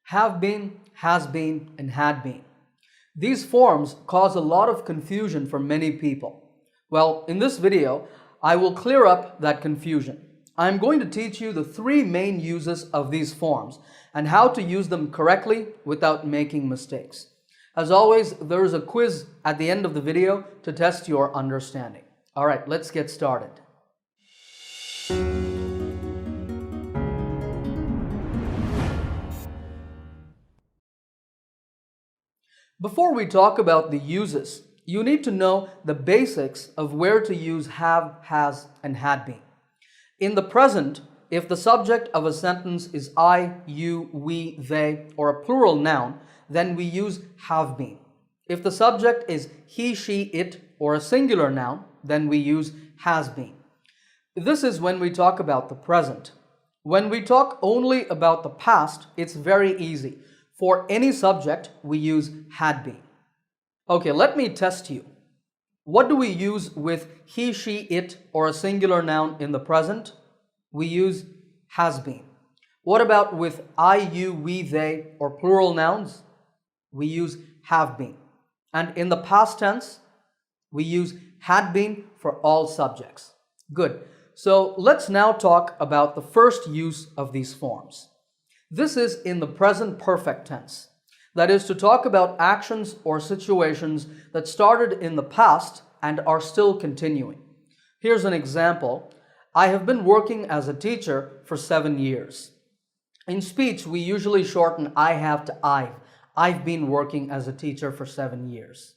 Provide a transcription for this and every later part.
Have been, has been, and had been. These forms cause a lot of confusion for many people. Well, in this video, I will clear up that confusion. I'm going to teach you the three main uses of these forms and how to use them correctly without making mistakes. As always, there is a quiz at the end of the video to test your understanding. All right, let's get started. Before we talk about the uses, you need to know the basics of where to use have, has, and had been. In the present, if the subject of a sentence is I, you, we, they, or a plural noun, then we use have been. If the subject is he, she, it, or a singular noun, then we use has been. This is when we talk about the present. When we talk only about the past, it's very easy. For any subject, we use had been. Okay, let me test you. What do we use with he, she, it, or a singular noun in the present? We use has been. What about with I, you, we, they, or plural nouns? We use have been. And in the past tense, we use had been for all subjects. Good. So let's now talk about the first use of these forms. This is in the present perfect tense. That is to talk about actions or situations that started in the past and are still continuing. Here's an example. I have been working as a teacher for 7 years. In speech, we usually shorten I have to I've. I've been working as a teacher for 7 years.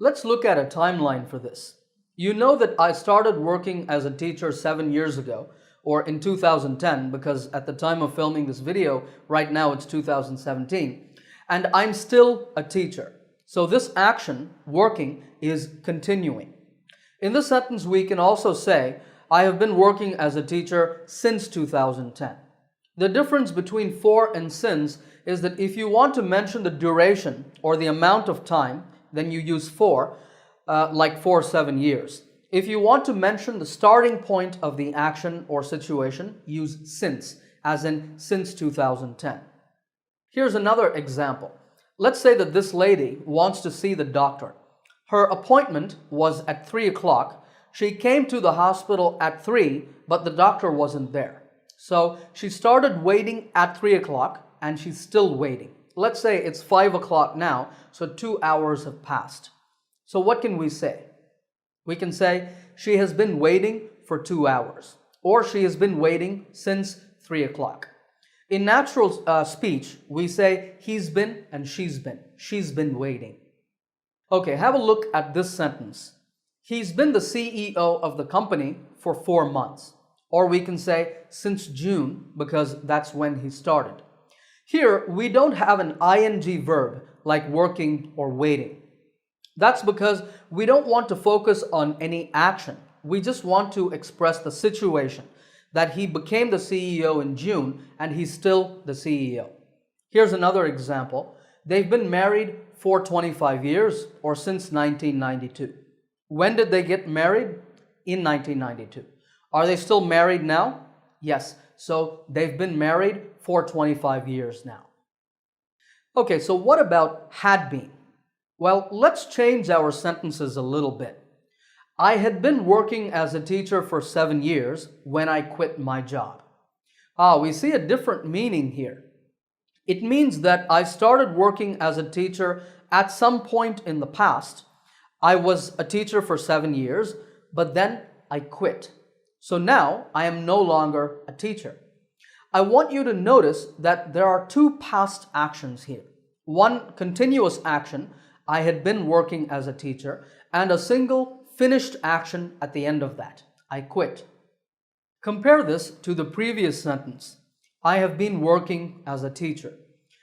Let's look at a timeline for this. You know that I started working as a teacher 7 years ago, or in 2010, because at the time of filming this video, right now it's 2017, and I'm still a teacher. So this action, working, is continuing. In this sentence, we can also say, I have been working as a teacher since 2010. The difference between for and since is that if you want to mention the duration or the amount of time, then you use for, like for 7 years. If you want to mention the starting point of the action or situation, use since, as in since 2010. Here's another example. Let's say that this lady wants to see the doctor. Her appointment was at 3 o'clock. She came to the hospital at 3, but the doctor wasn't there. So she started waiting at 3 o'clock and she's still waiting. Let's say it's 5 o'clock now, so 2 hours have passed. So what can we say? We can say she has been waiting for 2 hours, or she has been waiting since 3 o'clock. In natural speech, we say he's been and she's been. She's been waiting. Okay, have a look at this sentence. He's been the CEO of the company for 4 months. Or we can say since June, because that's when he started. Here, we don't have an ing verb like working or waiting. That's because we don't want to focus on any action. We just want to express the situation that he became the CEO in June and he's still the CEO. Here's another example. They've been married for 25 years or since 1992. When did they get married? In 1992. Are they still married now? Yes. So they've been married for 25 years now. Okay, so what about had been? Well, let's change our sentences a little bit. I had been working as a teacher for 7 years when I quit my job. We see a different meaning here. It means that I started working as a teacher at some point in the past. I was a teacher for 7 years, but then I quit. So now I am no longer a teacher. I want you to notice that there are two past actions here. One continuous action, I had been working as a teacher, and a single finished action at the end of that, I quit. Compare this to the previous sentence, I have been working as a teacher.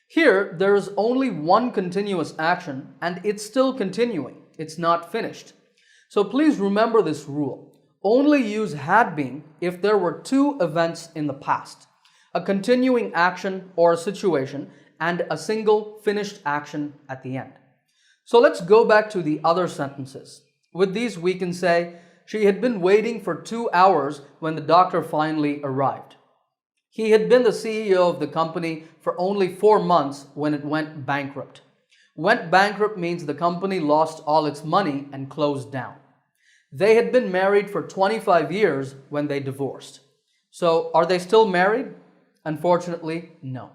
Here, there is only one continuous action and it's still continuing. It's not finished. So please remember this rule. Only use had been if there were two events in the past, a continuing action or a situation, and a single finished action at the end. So let's go back to the other sentences. With these, we can say, she had been waiting for 2 hours when the doctor finally arrived. He had been the CEO of the company for only 4 months when it went bankrupt. Went bankrupt means the company lost all its money and closed down. They had been married for 25 years when they divorced. So, are they still married? Unfortunately, no.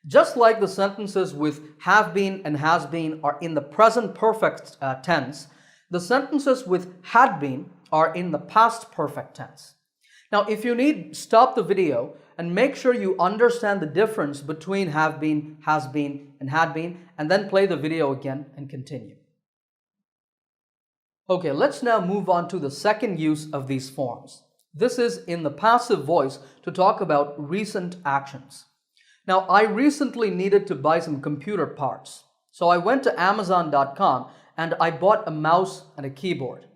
Just like the sentences with have been and has been are in the present perfect tense, the sentences with had been are in the past perfect tense. Now, if you need, stop the video and make sure you understand the difference between have been, has been, and had been, and then play the video again and continue. Okay, let's now move on to the second use of these forms. This is in the passive voice to talk about recent actions. Now, I recently needed to buy some computer parts. So I went to Amazon.com and I bought a mouse and a keyboard.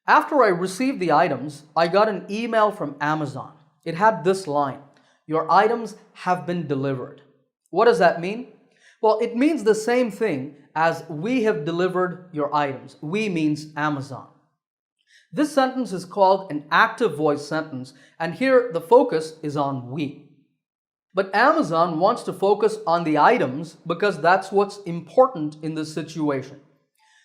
After I received the items, I got an email from Amazon. It had this line, "Your items have been delivered." What does that mean? Well, it means the same thing as "we have delivered your items." We means Amazon. This sentence is called an active voice sentence, and here the focus is on we. But Amazon wants to focus on the items because that's what's important in this situation.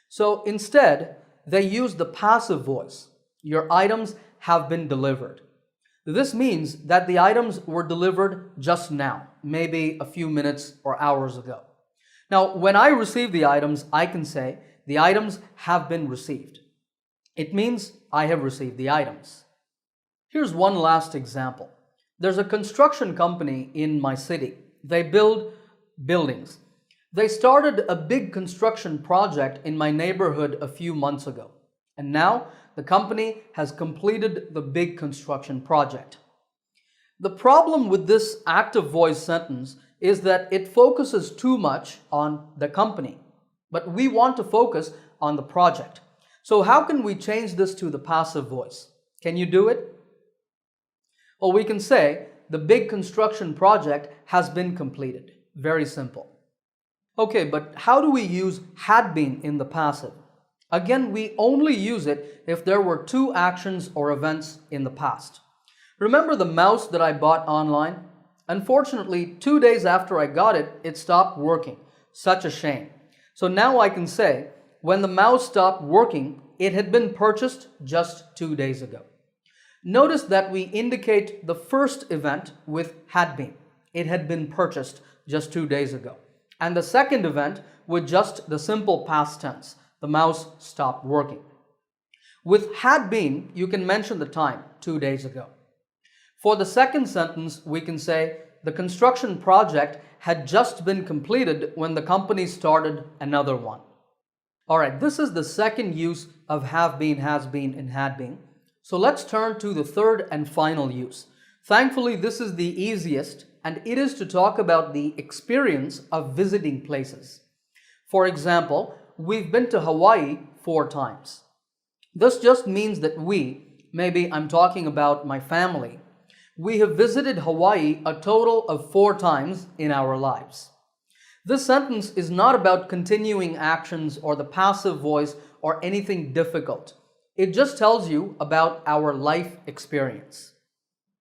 So instead, they use the passive voice. Your items have been delivered. This means that the items were delivered just now, maybe a few minutes or hours ago. Now, when I receive the items, I can say, the items have been received. It means I have received the items. Here's one last example. There's a construction company in my city. They build buildings. They started a big construction project in my neighborhood a few months ago. And now the company has completed the big construction project. The problem with this active voice sentence is that it focuses too much on the company. But we want to focus on the project. So how can we change this to the passive voice? Can you do it? Well, we can say the big construction project has been completed. Very simple. Okay, but how do we use had been in the passive? Again, we only use it if there were two actions or events in the past. Remember the mouse that I bought online? Unfortunately, 2 days after I got it, it stopped working. Such a shame. So now I can say, when the mouse stopped working, it had been purchased just 2 days ago. Notice that we indicate the first event with had been. It had been purchased just 2 days ago. And the second event with just the simple past tense. The mouse stopped working. With had been, you can mention the time, 2 days ago. For the second sentence, we can say the construction project had just been completed when the company started another one. All right, this is the second use of have been, has been, and had been. So let's turn to the third and final use. Thankfully, this is the easiest, and it is to talk about the experience of visiting places. For example, we've been to Hawaii 4 times. This just means that maybe I'm talking about my family, we have visited Hawaii a total of 4 times in our lives. This sentence is not about continuing actions or the passive voice or anything difficult. It just tells you about our life experience.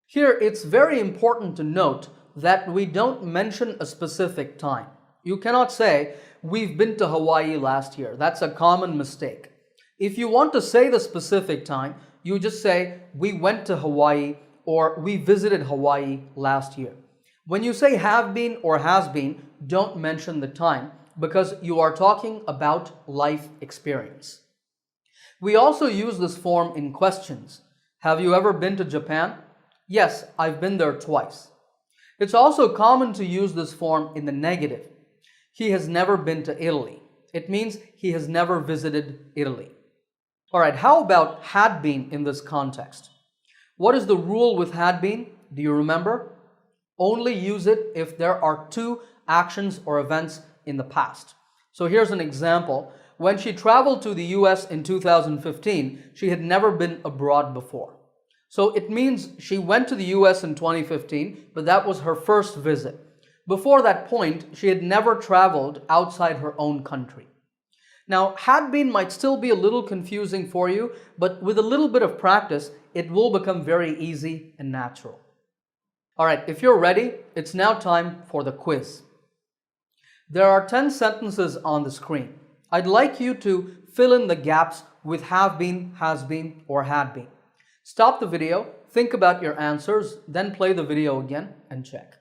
Here, it's very important to note that we don't mention a specific time. You cannot say, we've been to Hawaii last year. That's a common mistake. If you want to say the specific time, you just say, we went to Hawaii or we visited Hawaii last year. When you say have been or has been, don't mention the time because you are talking about life experience. We also use this form in questions. Have you ever been to Japan? Yes, I've been there twice. It's also common to use this form in the negative. He has never been to Italy. It means he has never visited Italy. All right, how about had been in this context? What is the rule with had been? Do you remember? Only use it if there are 2 actions or events in the past. So here's an example. When she traveled to the US in 2015, she had never been abroad before. So it means she went to the US in 2015, but that was her first visit. Before that point, she had never traveled outside her own country. Now, had been might still be a little confusing for you, but with a little bit of practice, it will become very easy and natural. All right, if you're ready, it's now time for the quiz. There are 10 sentences on the screen. I'd like you to fill in the gaps with have been, has been, or had been. Stop the video, think about your answers, then play the video again and check.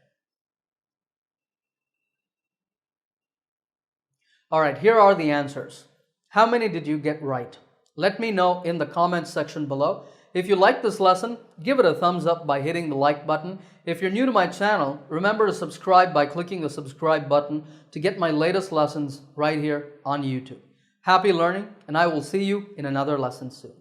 All right, here are the answers. How many did you get right? Let me know in the comments section below. If you like this lesson, give it a thumbs up by hitting the like button. If you're new to my channel, remember to subscribe by clicking the subscribe button to get my latest lessons right here on YouTube. Happy learning, and I will see you in another lesson soon.